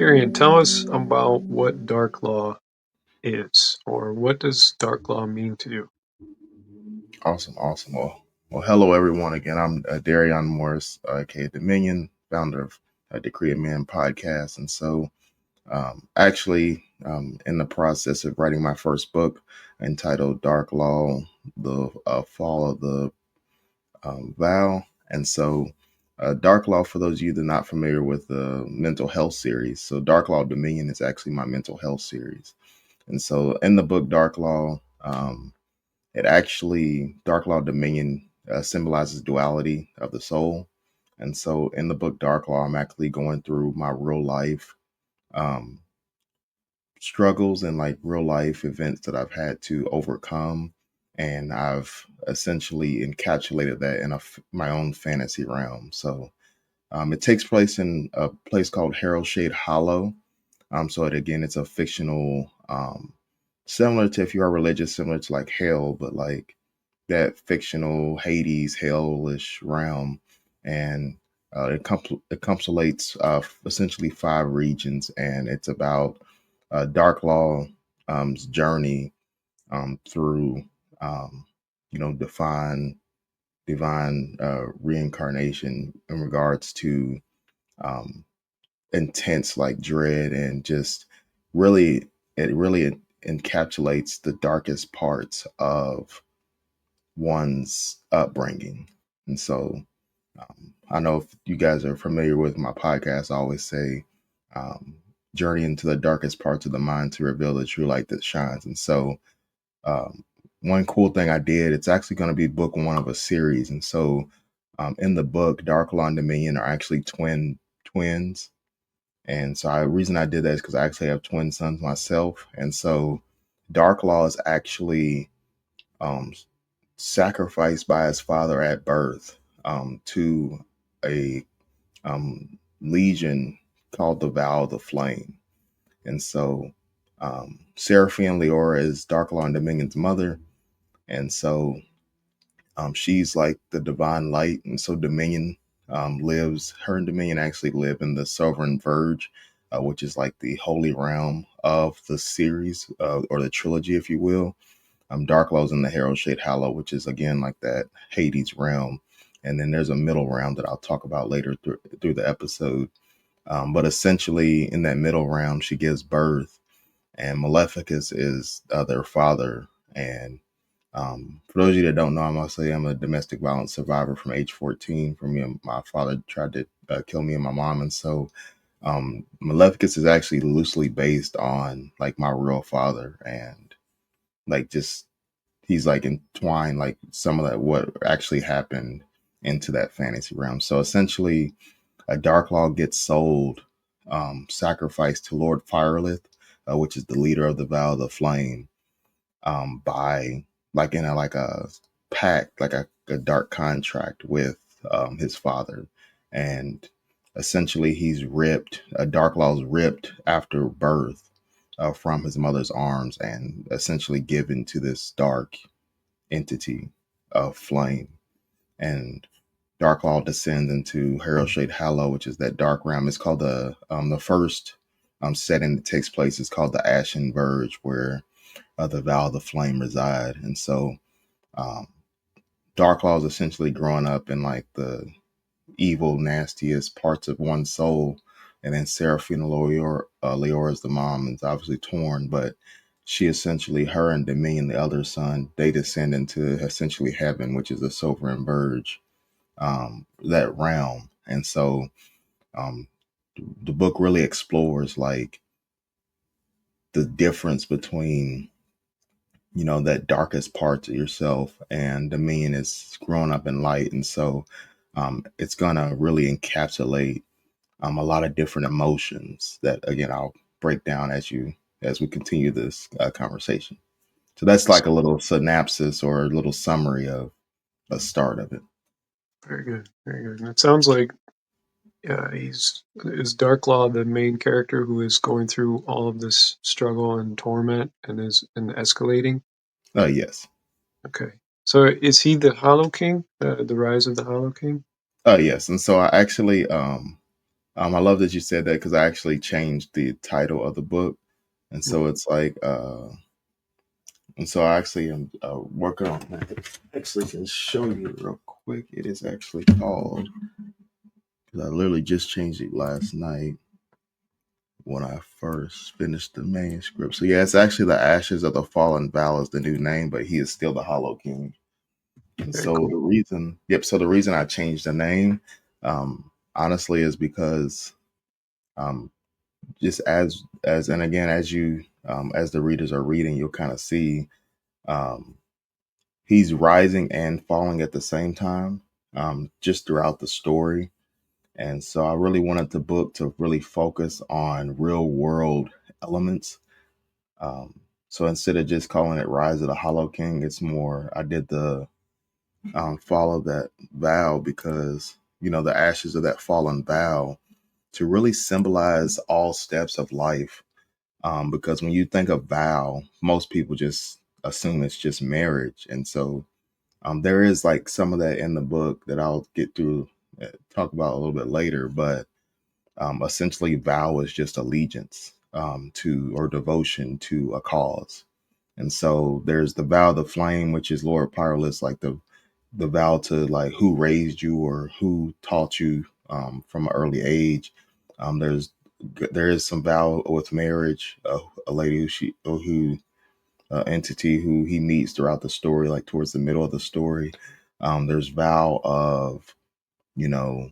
Darion, tell us about what Darklaw is, or what does Darklaw mean to you? Awesome. Hello everyone. Again, I'm Darion Morris, aka Dominion, founder of Decree of Man podcast, and in the process of writing my first book entitled Darklaw: The Fall of the Vow, and so. Darklaw, for those of you that are not familiar with the mental health series, so Darklaw Dominion is actually my mental health series, and so in the book Darklaw, it actually, Darklaw Dominion symbolizes duality of the soul. And so in the book Darklaw, I'm actually going through my real life um, struggles and like real life events that I've had to overcome. And I've essentially encapsulated that in my own fantasy realm. So it takes place in a place called Harold Shade Hollow. It's a fictional, similar to, if you are religious, similar to like hell, but like that fictional Hades, hellish realm, and it encapsulates essentially five regions, and it's about Darklaw's journey through, um, divine reincarnation in regards to um, intense like dread and just really it really encapsulates the darkest parts of one's upbringing. And so I know if you guys are familiar with my podcast, I always say, journey into the darkest parts of the mind to reveal the true light that shines. And so, um, one cool thing I did, it's actually going to be book one of a series. And so, in the book, Darklaw and Dominion are actually twins. And so, the reason I did that is because I actually have twin sons myself. And so, Darklaw is actually um, sacrificed by his father at birth to a legion called the Vow of the Flame. And so Seraphine Leora is Darklaw and Dominion's mother. And so she's like the divine light. And so Dominion her and Dominion actually live in the Sovereign Verge, which is like the holy realm of the series or the trilogy, if you will. Darklaw's in the Herald Shade Hollow, which is again like that Hades realm. And then there's a middle realm that I'll talk about later through the episode. But essentially, in that middle realm, she gives birth, and Maleficus is their father. And for those of you that don't know, I must say I'm a domestic violence survivor from age 14. For me, my father tried to kill me and my mom, and so Maleficus is actually loosely based on like my real father, and like just he's like entwined like some of that what actually happened into that fantasy realm. So essentially, a Darklaw gets sold, sacrificed to Lord Firelith, which is the leader of the Vow of the Flame, by like in a pact, like a dark contract with his father, and essentially he's ripped. Darklaw's ripped after birth from his mother's arms and essentially given to this dark entity of flame. And Darklaw descends into Harold Shade Hollow, which is that dark realm. It's called the first setting that takes place is called the Ashen Verge, where the Vow of the Flame reside. And so um, Darklaw is essentially growing up in like the evil, nastiest parts of one's soul. And then Seraphina Leora is the mom, and is obviously torn, but she essentially, her and Dominion, the other son, they descend into essentially heaven, which is the Sovereign Verge, that realm. And so um, the book really explores like the difference between that darkest parts of yourself, and Dominion is growing up in light. And so it's gonna really encapsulate a lot of different emotions that again I'll break down as we continue this conversation. So that's like a little synopsis or a little summary of a start of it. Very good, very good. And it sounds like is Darklaw the main character who is going through all of this struggle and torment and escalating? Yes. Okay, so is he the Hollow King, the Rise of the Hollow King? Yes. And so I actually I love that you said that because I actually changed the title of the book, and so Mhm. it's like, and so I actually am working on that. Actually, can show you real quick. It is actually called. 'Cause I literally just changed it last night when I first finished the manuscript. So yeah, it's actually the Ashes of the Fallen Val is the new name, but he is still the Hollow King. And Very so cool. the reason, yep. So the reason I changed the name, honestly, is because um, just and again as you as the readers are reading, you'll kind of see um, he's rising and falling at the same time, just throughout the story. And so I really wanted the book to really focus on real world elements. Um, so instead of just calling it Rise of the Hollow King, it's more I did the follow that vow because the ashes of that fallen vow to really symbolize all steps of life. Because when you think of vow, most people just assume it's just marriage, and so there is like some of that in the book that I'll get through, talk about a little bit later. But essentially, vow is just allegiance to or devotion to a cause. And so there's the vow of the flame, which is Lord Pyrrhus, like the vow to like who raised you or who taught you from an early age. There's there is some vow with marriage, a lady who entity who he meets throughout the story, like towards the middle of the story. There's vow of you know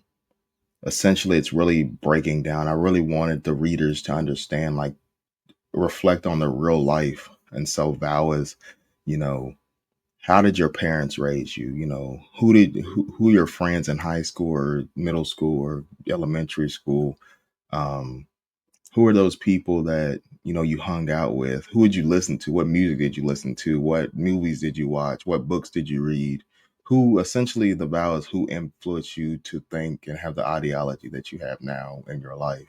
essentially it's really breaking down. I really wanted the readers to understand, like reflect on their real life, and so vow is you know how did your parents raise you? Who your friends in high school or middle school or elementary school? Um, who are those people that you hung out with? Who would you listen to? What music did you listen to? What movies did you watch? What books did you read? Who essentially the vow is who influenced you to think and have the ideology that you have now in your life.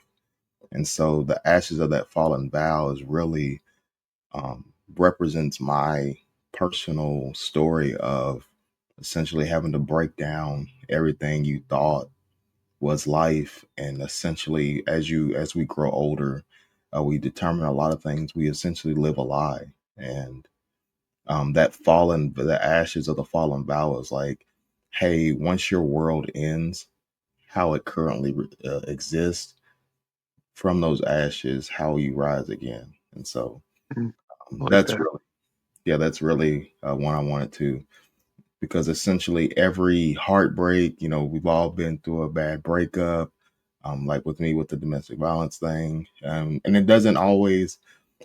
And so the ashes of that fallen vow is really represents my personal story of essentially having to break down everything you thought was life, and essentially as we grow older, we determine a lot of things. We essentially live a lie, and the ashes of the fallen vow is like, hey, once your world ends, how it currently exists, from those ashes, how you rise again. And so Mm, I like that's that. really, yeah, that's really one I wanted to, because essentially every heartbreak, we've all been through a bad breakup, like with me with the domestic violence thing. And it doesn't always,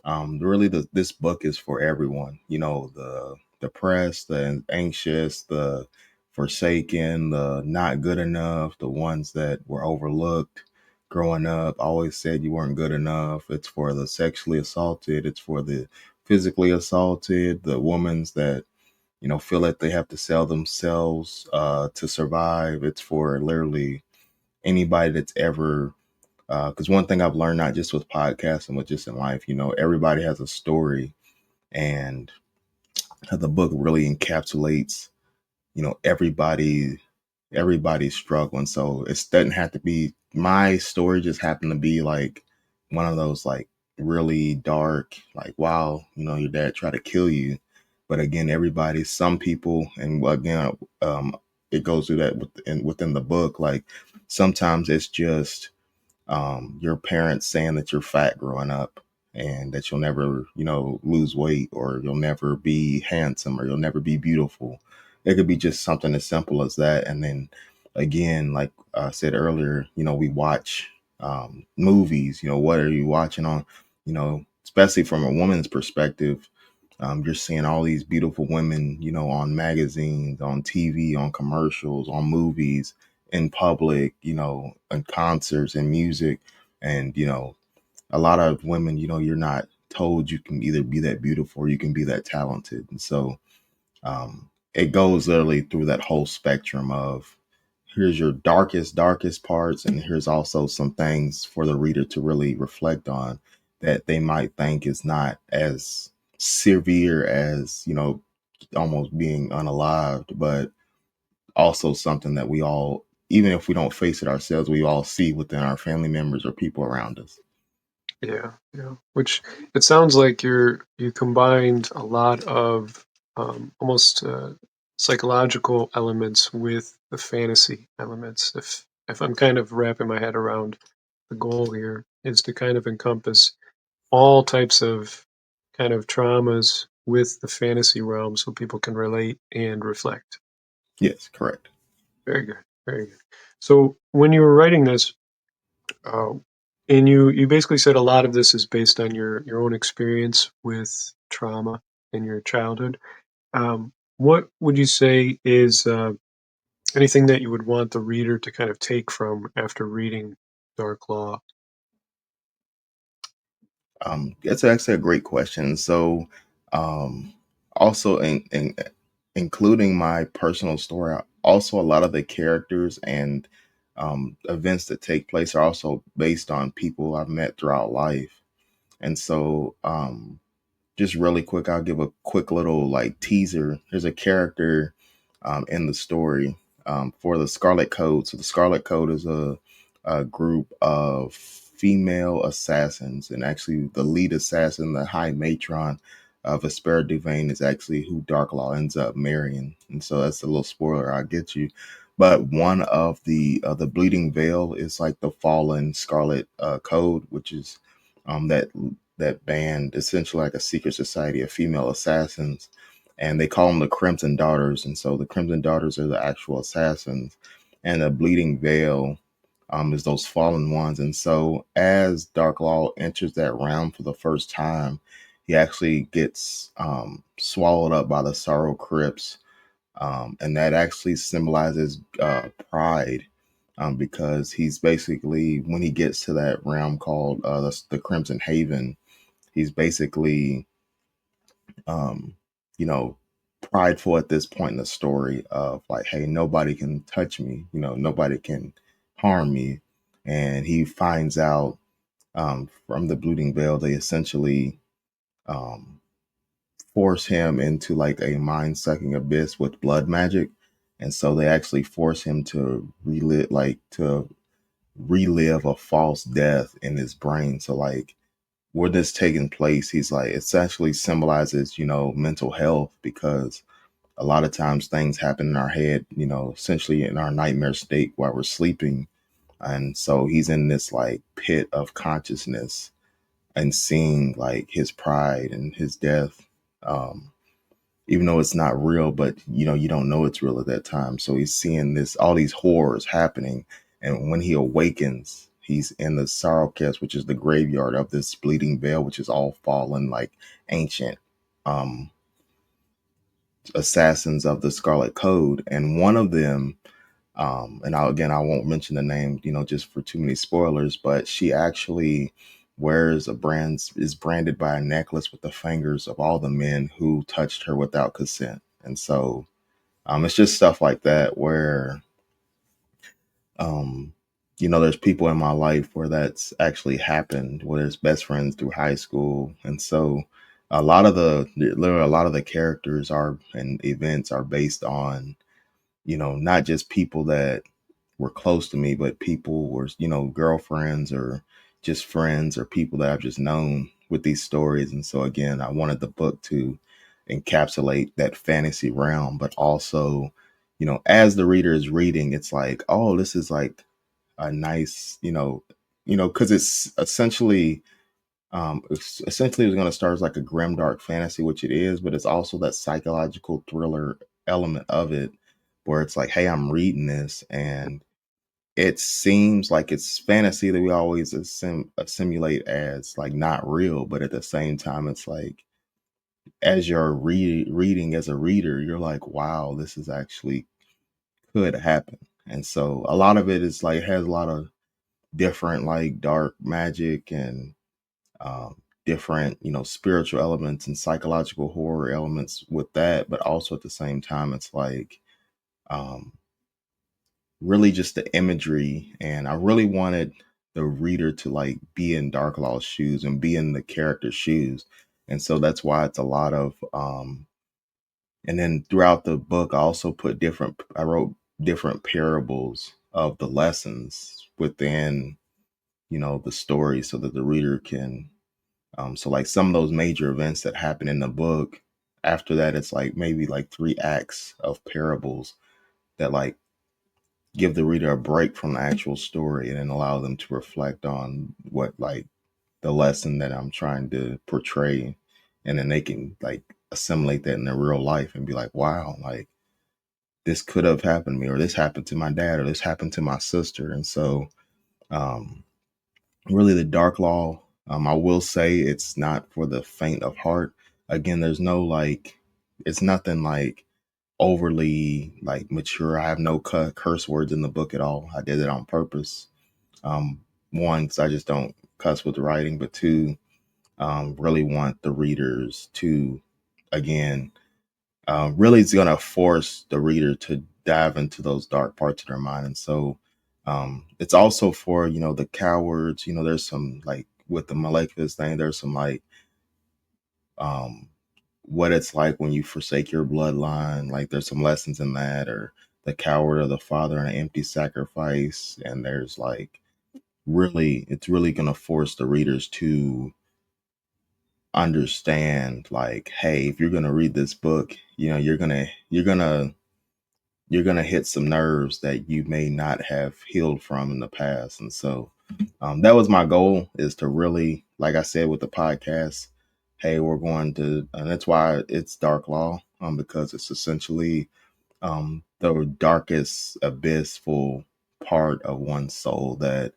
really, this book is for everyone, the depressed, the anxious, the forsaken, the not good enough, the ones that were overlooked growing up, always said you weren't good enough. It's for the sexually assaulted, it's for the physically assaulted, the women's that feel that they have to sell themselves to survive. It's for literally anybody that's ever. Because one thing I've learned, not just with podcasting, but just in life, everybody has a story, and the book really encapsulates, everybody's struggle. And so it doesn't have to be my story. Just happened to be like one of those like really dark, like wow, your dad tried to kill you. But again, some people, and again, it goes through that within the book. Like sometimes it's just your parents saying that you're fat growing up and that you'll never, lose weight, or you'll never be handsome, or you'll never be beautiful. It could be just something as simple as that. And then again, like I said earlier, we watch movies. What are you watching on, especially from a woman's perspective? You're seeing all these beautiful women, on magazines, on TV, on commercials, on movies, in public, in concerts and music. And, a lot of women, you're not told you can either be that beautiful or you can be that talented. And so it goes literally through that whole spectrum of here's your darkest parts, and here's also some things for the reader to really reflect on that they might think is not as severe as almost being unalived, but also something that we all even if we don't face it ourselves, we all see within our family members or people around us. Yeah, yeah. Which it sounds like you combined a lot of almost psychological elements with the fantasy elements. If I'm kind of wrapping my head around the goal here is to kind of encompass all types of kind of traumas with the fantasy realm so people can relate and reflect. Yes, correct. Very good. Very good. So when you were writing this, uh, and you basically said a lot of this is based on your own experience with trauma in your childhood. What would you say is anything that you would want the reader to kind of take from after reading Dark Law? That's actually a great question. So, um, also in including my personal story, also a lot of the characters and events that take place are also based on people I've met throughout life. And so, just really quick, I'll give a quick little like teaser. There's a character in the story for the Scarlet Code. So the Scarlet Code is a group of female assassins, and actually the lead assassin, the High Matron of Vesper Devane, is actually who Darklaw ends up marrying. And so that's a little spoiler. I'll get you. But one of the Bleeding Veil is like the fallen Scarlet Code, which is that band, essentially like a secret society of female assassins, and they call them the Crimson Daughters. And so the Crimson Daughters are the actual assassins, and the Bleeding Veil is those fallen ones. And so as Darklaw enters that realm for the first time, he actually gets swallowed up by the Sorrow Crypts, and that actually symbolizes pride. Because he's basically, when he gets to that realm called the Crimson Haven, he's basically um you know prideful at this point in the story of like, hey, nobody can touch me, nobody can harm me. And he finds out from the Bleeding Veil, they essentially um force him into like a mind-sucking abyss with blood magic. And so they actually force him to relive a false death in his brain. So like, where this taking place, he's like, it actually symbolizes, mental health, because a lot of times things happen in our head, essentially in our nightmare state while we're sleeping. And so he's in this like pit of consciousness and seeing like his pride and his death. Um, Even though it's not real, but you don't know it's real at that time. So he's seeing all these horrors happening. And when he awakens, he's in the sorrow chest, which is the graveyard of this Bleeding Veil, which is all fallen, like ancient um assassins of the Scarlet Code. And one of them, and I won't mention the name, just for too many spoilers, but she actually wears is branded by a necklace with the fingers of all the men who touched her without consent. And so it's just stuff like that where, um, there's people in my life where that's actually happened, where there's best friends through high school. And so literally a lot of the characters are and events are based on, not just people that were close to me, but people were, girlfriends or just friends or people that I've just known with these stories. And so again, I wanted the book to encapsulate that fantasy realm, but also, as the reader is reading, it's like, oh, this is like a nice, because it's essentially it's going to start as like a grimdark fantasy, which it is, but it's also that psychological thriller element of it, where it's like, hey, I'm reading this and it seems like it's fantasy that we always assimilate as like not real, but at the same time, it's like as you're reading as a reader, you're like, wow, this is actually could happen. And so a lot of it is like has a lot of different like dark magic and different spiritual elements and psychological horror elements with that, but also at the same time, it's like um, really just the imagery. And I really wanted the reader to like be in Darklaw's shoes and be in the character's shoes. And so that's why it's a lot of and then throughout the book I also put I wrote different parables of the lessons within, the story, so that the reader can, so like some of those major events that happen in the book, after that it's like maybe like 3 acts of parables that like give the reader a break from the actual story and then allow them to reflect on what like the lesson that I'm trying to portray, and then they can like assimilate that in their real life and be like, wow, like this could have happened to me, or this happened to my dad, or this happened to my sister. And so um really the Darklaw, I will say it's not for the faint of heart. Again, there's no like, it's nothing like overly like mature. I have no curse words in the book at all. I did it on purpose. um One, because I just don't cuss with the writing, but two, really want the readers to, again, really it's going to force the reader to dive into those dark parts of their mind. And so it's also for, the cowards. There's some like with the molecular thing, there's some like um, what it's like when you forsake your bloodline. Like there's some lessons in that, or the coward or the father and an empty sacrifice. And there's like, really, it's really going to force the readers to understand like, hey, if you're going to read this book, you're gonna hit some nerves that you may not have healed from in the past. And so that was my goal, is to really, like I said with the podcast, hey, we're going to, and that's why it's Darklaw, because it's essentially the darkest abyssful part of one's soul that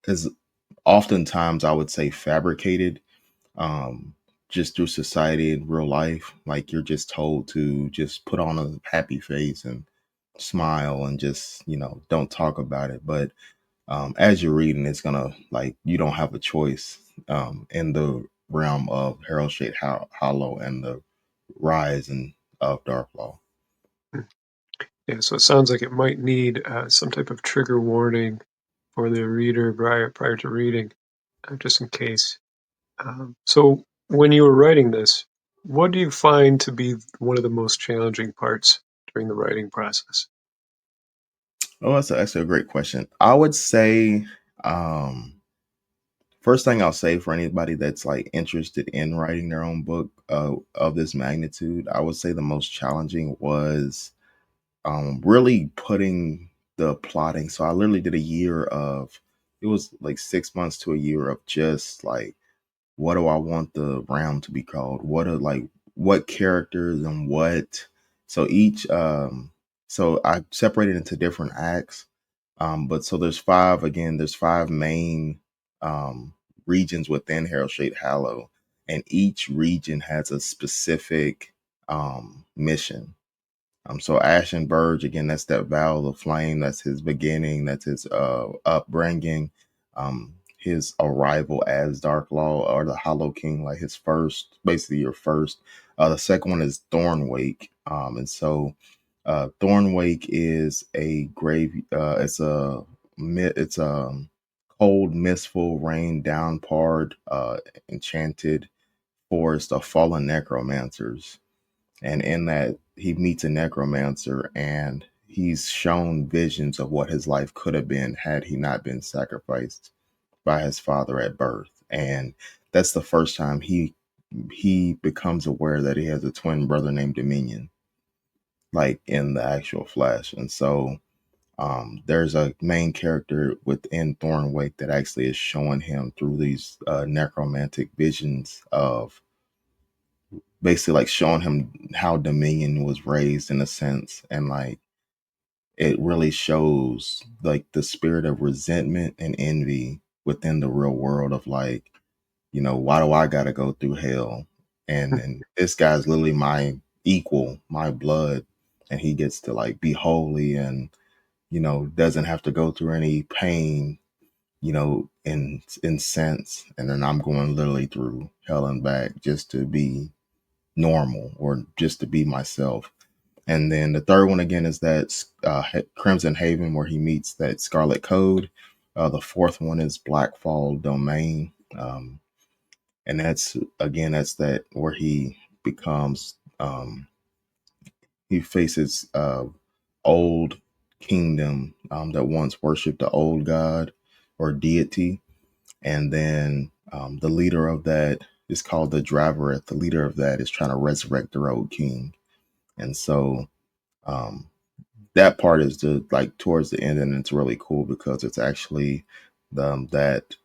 is oftentimes, I would say, fabricated, um, just through society and real life. Like you're just told to just put on a happy face and smile and just, don't talk about it. But as you're reading, it's gonna like, you don't have a choice in the realm of Harold Shade Hollow and the rise of Darklaw. Mm. Yeah, so it sounds like it might need some type of trigger warning for the reader prior to reading, just in case. So, when you were writing this, what do you find to be one of the most challenging parts during the writing process? Oh, that's actually a great question. I would say, um, first thing I'll say for anybody that's like interested in writing their own book of this magnitude, I would say the most challenging was really putting the plotting. So I literally did a year of, it was like 6 months to a year of just like, what do I want the realm to be called? What characters and what? So each, so I separated into different acts. But so there's five main um, regions within Harold Shade Hallow, and each region has a specific mission. So Ashen Burge, again, that's that vow of flame. That's his beginning. That's his upbringing. His arrival as Darklaw, or the Hollow King, like his first, basically your first. The second one is Thornwake. And so Thornwake is a grave. It's a cold, mistful, rain downpoured, enchanted forest of fallen necromancers. And in that, he meets a necromancer, and he's shown visions of what his life could have been had he not been sacrificed by his father at birth. And that's the first time he becomes aware that he has a twin brother named Dominion, like in the actual flesh. And so there's a main character within Thornwake that actually is showing him through these necromantic visions of, basically like showing him how Dominion was raised in a sense. And like it really shows like the spirit of resentment and envy within the real world of like, why do I gotta go through hell? And this guy's literally my equal, my blood, and he gets to like be holy and, doesn't have to go through any pain, in sense. And then I'm going literally through hell and back just to be normal, or just to be myself. And then the third one again is that Crimson Haven, where he meets that Scarlet Code. The fourth one is Blackfall Domain, and that's that where he becomes he faces old kingdom that once worshipped the old god or deity, and then the leader of that is called the Drivereth. The leader of that is trying to resurrect their old king, and so um, that part is the like towards the end, and it's really cool because it's actually that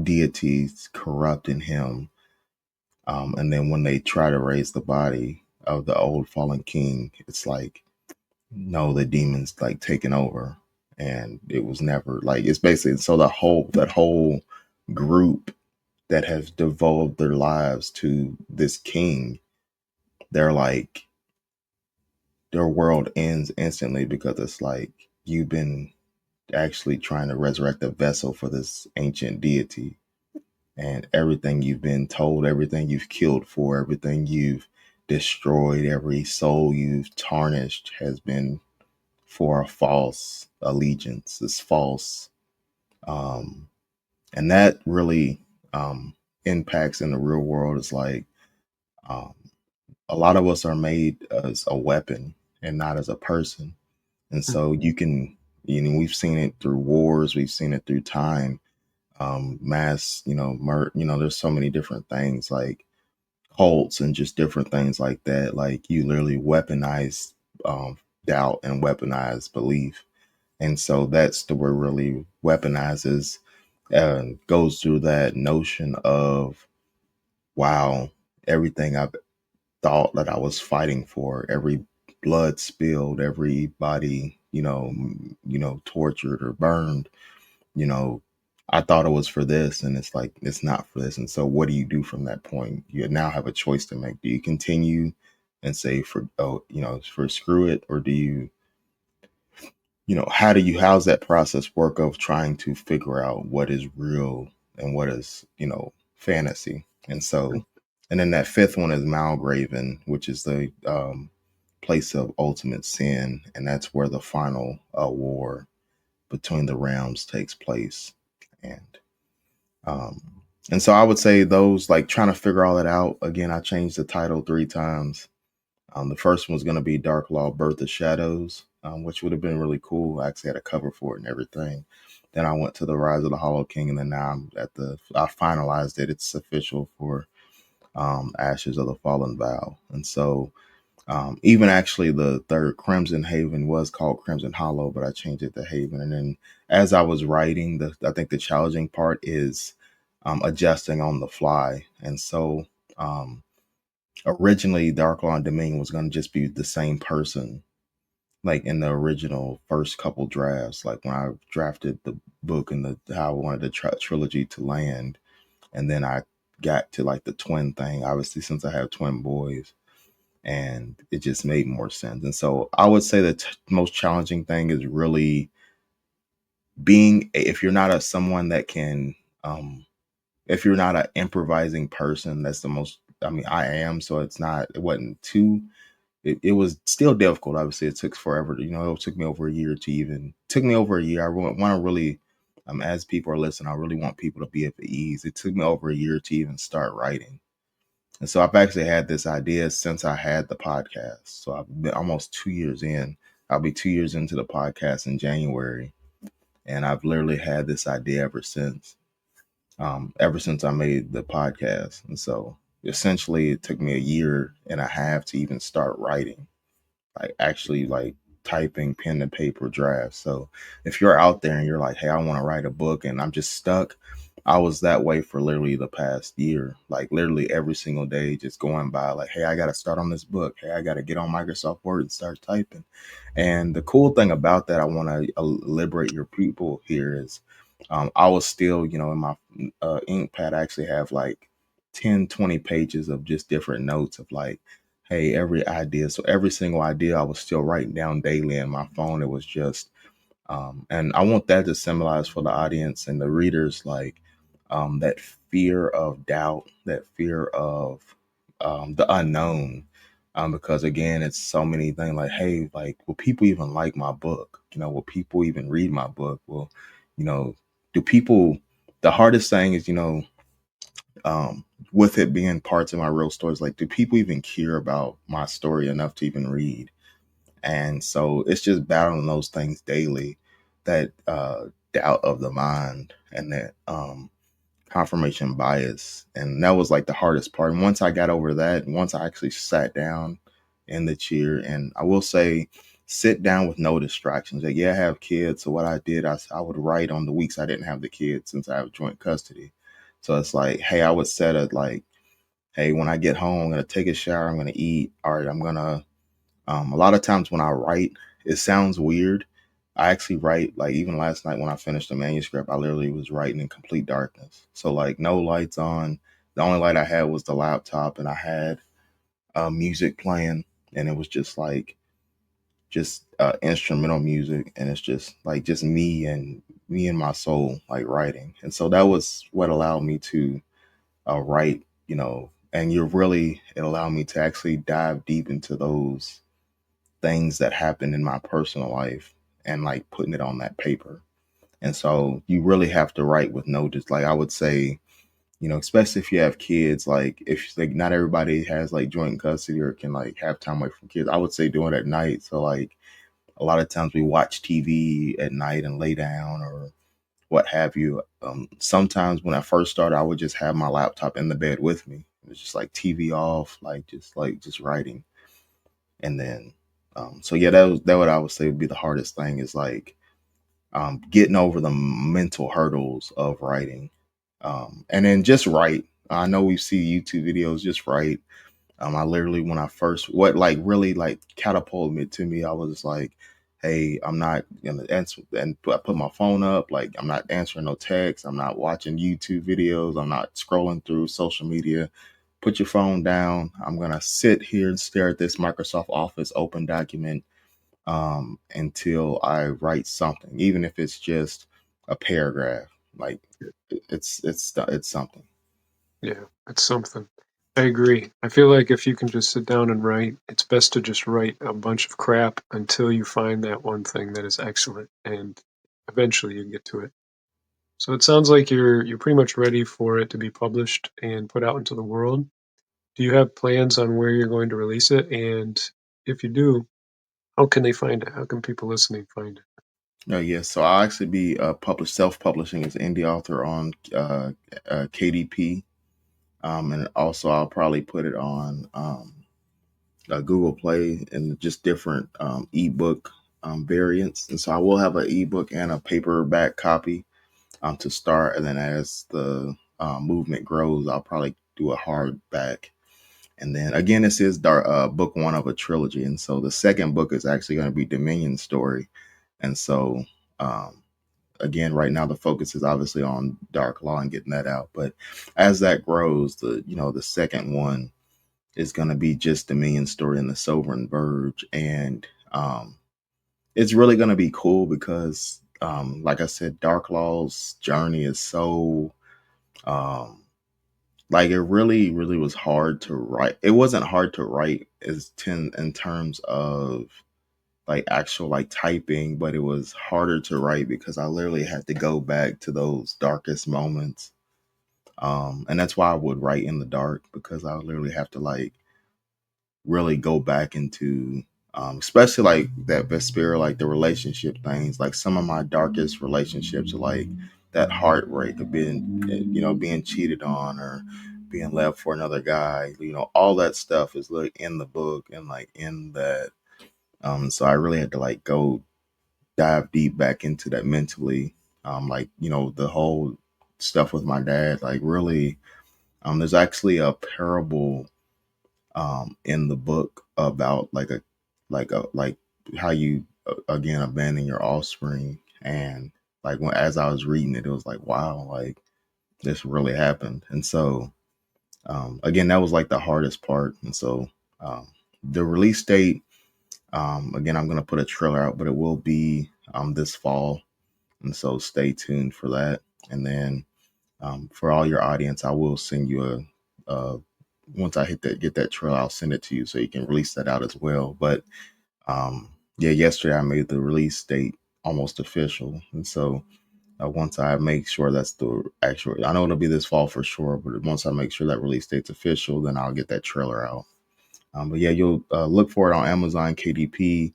deity's corrupting him, and then when they try to raise the body of the old fallen king, it's like no, the demons like taking over, and it was never like it's basically so that whole group that has devoted their lives to this king, they're like their world ends instantly because it's like you've been actually trying to resurrect a vessel for this ancient deity, and everything you've been told, everything you've killed for, everything you've destroyed, every soul you've tarnished has been for a false allegiance, this false um and that really impacts in the real world. Is like um a lot of us are made as a weapon and not as a person. And so you can, we've seen it through wars, we've seen it through time, mass, there's so many different things like cults and just different things like that. Like you literally weaponize doubt and weaponize belief. And so that's the word really weaponizes and goes through that notion of, wow, everything I've thought that I was fighting for, every blood spilled, everybody, tortured or burned, you know, I thought it was for this, and it's like it's not for this. And so what do you do from that point? You now have a choice to make. Do you continue and say for screw it, or do you, how's that process work of trying to figure out what is real and what is, fantasy? And so, and then that fifth one is Malgraven, which is the place of ultimate sin, and that's where the final war between the realms takes place. And um, and so I would say those, like trying to figure all that out. Again, I changed the title 3 times. The first one was going to be Darklaw, Birth of Shadows, which would have been really cool. I actually had a cover for it and everything. Then I went to the Rise of the Hollow King, and then now I finalized it. It's official for Ashes of the Fallen Vow. And so even actually the third Crimson Haven was called Crimson Hollow, but I changed it to Haven. And then as I was writing, I think the challenging part is adjusting on the fly. And so originally Darklaw and Dominion was going to just be the same person, like in the original first couple drafts, like when I drafted the book and how I wanted the trilogy to land. And then I got to like the twin thing, obviously, since I have twin boys, and it just made more sense. And so I would say the most challenging thing is really if you're not someone that can, if you're not an improvising person, that's the most, I mean, I am, so it wasn't too, it was still difficult. Obviously it took forever to, it took me over a year to even, took me over a year. I want to really, as people are listening, I really want people to be at ease. It took me over a year to even start writing. And so I've actually had this idea since I had the podcast. So I've been almost 2 years in. I'll be 2 years into the podcast in January. And I've literally had this idea ever since I made the podcast. And so essentially it took me a year and a half to even start writing, like actually like typing pen to paper drafts. So if you're out there and you're like, hey, I want to write a book and I'm just stuck, I was that way for literally the past year, like literally every single day, just going by like, hey, I got to start on this book. Hey, I got to get on Microsoft Word and start typing. And the cool thing about that, I want to liberate your people here is I was still, in my ink pad, I actually have like 10, 20 pages of just different notes of like, hey, every idea. So every single idea I was still writing down daily in my phone. It was just, and I want that to symbolize for the audience and the readers, like that fear of doubt, that fear of the unknown. Because again, it's so many things like, hey, like, will people even like my book? Will people even read my book? Will, you know, do people, the hardest thing is, with it being parts of my real stories, like, do people even care about my story enough to even read? And so it's just battling those things daily, that doubt of the mind, and that confirmation bias. And that was like the hardest part. And once I got over that, once I actually sat down in the chair, and I will say, sit down with no distractions. Like, yeah, I have kids. So what I did, I would write on the weeks I didn't have the kids, since I have joint custody. So it's like, hey, I would set it like, hey, when I get home, I'm going to take a shower. I'm going to eat. All right, I'm going to a lot of times when I write, it sounds weird. I actually write, like, even last night when I finished the manuscript, I literally was writing in complete darkness. So like no lights on. The only light I had was the laptop, and I had music playing, and it was just like just instrumental music, and it's just like just me and my soul, like writing. And so that was what allowed me to write, and it allowed me to actually dive deep into those things that happened in my personal life, and like putting it on that paper. And so you really have to write with no, just like I would say, especially if you have kids, like if like not everybody has like joint custody or can like have time away from kids, I would say do it at night. So like a lot of times we watch TV at night and lay down or what have you. Sometimes when I first started, I would just have my laptop in the bed with me. It was just like TV off, like just writing. And then so yeah, that what I would say would be the hardest thing, is like getting over the mental hurdles of writing. And then just write. I know we see YouTube videos, just write. I literally, when I first, what like really like catapulted me to me, I was just like, hey, I'm not gonna answer. And I put my phone up, like I'm not answering no texts, I'm not watching YouTube videos, I'm not scrolling through social media. Put your phone down. I'm gonna sit here and stare at this Microsoft Office open document until I write something, even if it's just a paragraph. Like it's something. Yeah, it's something. I agree. I feel like if you can just sit down and write, it's best to just write a bunch of crap until you find that one thing that is excellent, and eventually you get to it. So it sounds like you're pretty much ready for it to be published and put out into the world. Do you have plans on where you're going to release it? And if you do, how can they find it? How can people listening find it? No, yes. So I'll actually be published, self-publishing as indie author on KDP, and also I'll probably put it on Google Play and just different ebook variants. And so I will have an ebook and a paperback copy to start, and then as the movement grows, I'll probably do a hardback. And then again, this is book one of a trilogy, and so the second book is actually going to be Dominion's story. And so um, again, right now the focus is obviously on Darklaw and getting that out. But as that grows, the second one is going to be just Dominion's story and the Sovereign Verge, and it's really going to be cool because, like I said, Darklaw's journey is so um, like it really, really was hard to write. It wasn't hard to write in terms of like actual like typing, but it was harder to write because I literally had to go back to those darkest moments. And that's why I would write in the dark, because I would literally have to like really go back into especially like that Vespera, like the relationship things. Like some of my darkest relationships are like that heartbreak of being cheated on or being left for another guy. All that stuff is like in the book and like in that. So I really had to like go dive deep back into that mentally. Like, the whole stuff with my dad, like really, there's actually a parable in the book about like how you again abandon your offspring. And like as I was reading it, it was like, wow, like this really happened. And so again, that was like the hardest part. And so um, the release date, again, I'm gonna put a trailer out, but it will be this fall, and so stay tuned for that. And then for all your audience, I will send you a once I get that trailer, I'll send it to you so you can release that out as well. But yeah, yesterday I made the release date almost official, and so once I make sure that's the actual, I know it'll be this fall for sure, but once I make sure that release date's official, then I'll get that trailer out. But yeah, you'll look for it on Amazon KDP.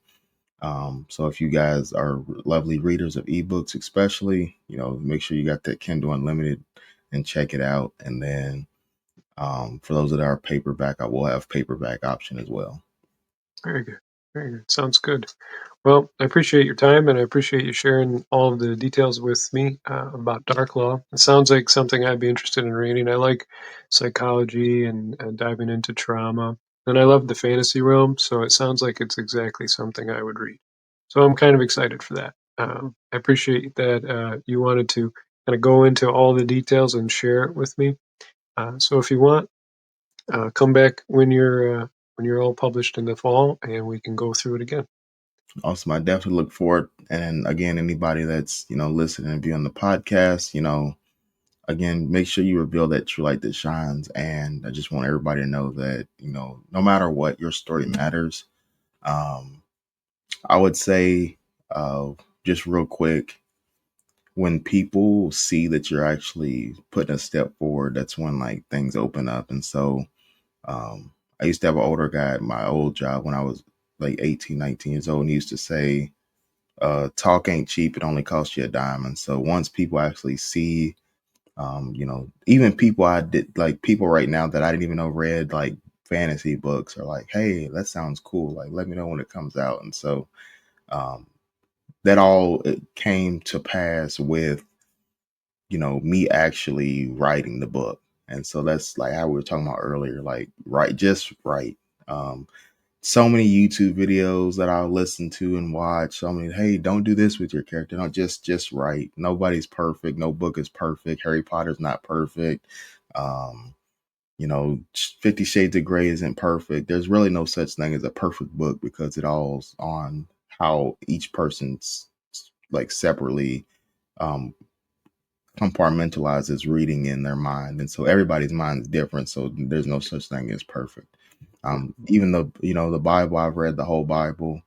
So if you guys are lovely readers of ebooks, especially, make sure you got that Kindle Unlimited and check it out. And then for those that are paperback, I will have paperback option as well. Very good. Very good. Sounds good. Well, I appreciate your time and I appreciate you sharing all of the details with me about Darklaw. It sounds like something I'd be interested in reading. I like psychology and diving into trauma, and I love the fantasy realm, so it sounds like it's exactly something I would read. So I'm kind of excited for that. I appreciate that you wanted to kind of go into all the details and share it with me. So if you want, come back when you're all published in the fall, and we can go through it again. Awesome. I definitely look forward. And again, anybody that's, listening and be on the podcast, again, make sure you reveal that true light that shines. And I just want everybody to know that, no matter what, your story matters. Um, I would say, just real quick, when people see that you're actually putting a step forward, that's when like things open up. And so, I used to have an older guy at my old job when I was like 18, 19 years old. And he used to say, talk ain't cheap. It only costs you a dime. And so once people actually see, even people I did like people right now that I didn't even know read like fantasy books are like, hey, that sounds cool. Like, let me know when it comes out. And so, um, that all it came to pass with, me actually writing the book. And so that's like how we were talking about earlier, like, just write. Um, so many YouTube videos that I'll listen to and watch. So many, hey, don't do this with your character. No, just write. Nobody's perfect. No book is perfect. Harry Potter's not perfect. Um, 50 Shades of Grey isn't perfect. There's really no such thing as a perfect book because it all's on how each person's like separately um compartmentalizes reading in their mind. And so everybody's mind is different. So there's no such thing as perfect. Even though, the Bible, I've read the whole Bible,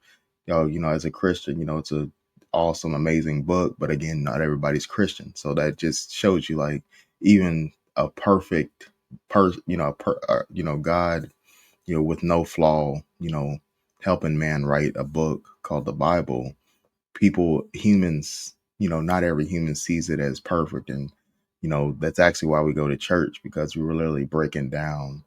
as a Christian, it's a awesome, amazing book. But again, not everybody's Christian. So that just shows you like even a perfect God, with no flaw, helping man write a book called the Bible. Humans, not every human sees it as perfect. And, that's actually why we go to church, because we were literally breaking down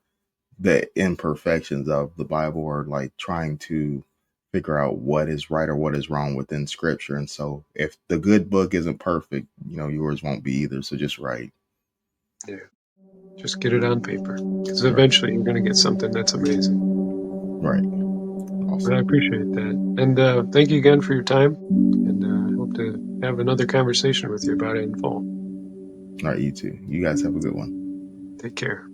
the imperfections of the Bible, or like trying to figure out what is right or what is wrong within scripture. And so if the good book isn't perfect, yours won't be either. So just write. Yeah, just get it on paper because Right. eventually you're going to get something that's amazing. Right. But I Awesome. appreciate that. And thank you again for your time. And I hope to have another conversation with you about it in fall. All right. You too. You guys have a good one. Take care.